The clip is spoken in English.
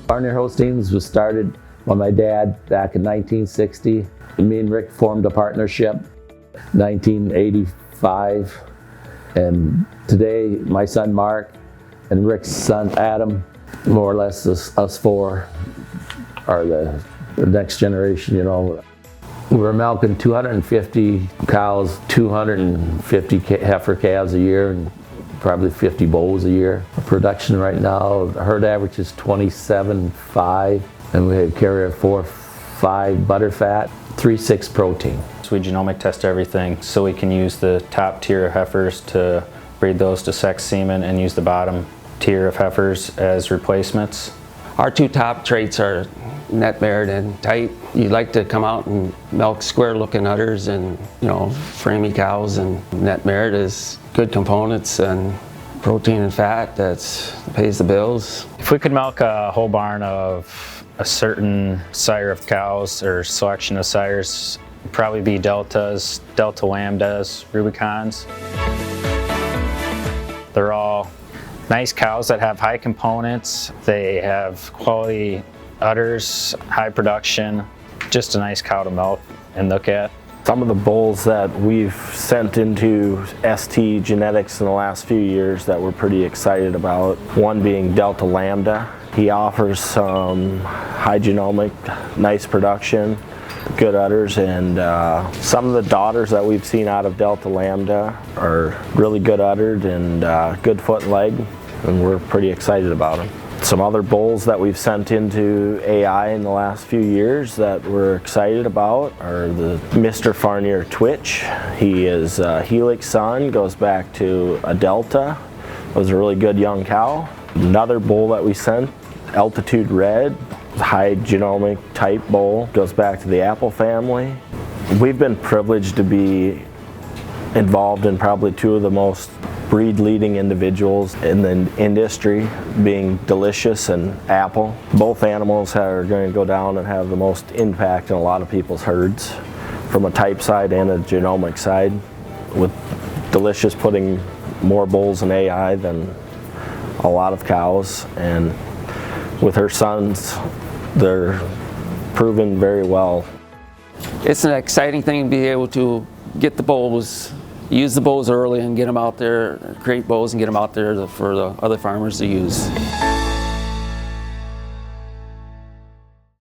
Farnear Holsteins was started by my dad back in 1960. Me and Rick formed a partnership 1985, and today my son Mark and Rick's son Adam, more or less us four, are the next generation, you know. We're milking 250 cows, 250 heifer calves a year, and probably 50 bulls a year. Our production right now, the herd average is 27.5, and we carry a 4.5 butterfat, 3.6 protein. So we genomic test everything so we can use the top tier of heifers to breed those to sex semen and use the bottom tier of heifers as replacements. Our two top traits are net merit and tight. You like to come out and milk square looking udders and, you know, framey cows, and net merit is good components and protein and fat that pays the bills. If we could milk a whole barn of a certain sire of cows or selection of sires, it'd probably be Deltas, Delta-LAMBDAs, Rubicons. They're all nice cows that have high components. They have quality udders, high production, just a nice cow to milk and look at. Some of the bulls that we've sent into STgenetics in the last few years that we're pretty excited about, one being Delta-LAMBDA. He offers some high genomic, nice production, good udders, and some of the daughters that we've seen out of Delta-LAMBDA are really good uddered and good foot and leg, and we're pretty excited about them. Some other bulls that we've sent into AI in the last few years that we're excited about are the Mr. Farnear Twitch. He is a Helix son, goes back to a Delta. Was a really good young cow. Another bull that we sent, Altitude Red, high genomic type bull, goes back to the Apple family. We've been privileged to be involved in probably two of the most breed leading individuals in the industry, being Delicious and Apple. Both animals are going to go down and have the most impact in a lot of people's herds from a type side and a genomic side, with Delicious putting more bulls in AI than a lot of cows, and with her sons, they're proven very well. It's an exciting thing to be able to get the bulls, use the bulls early and get them out there, create bulls and get them out there for the other farmers to use.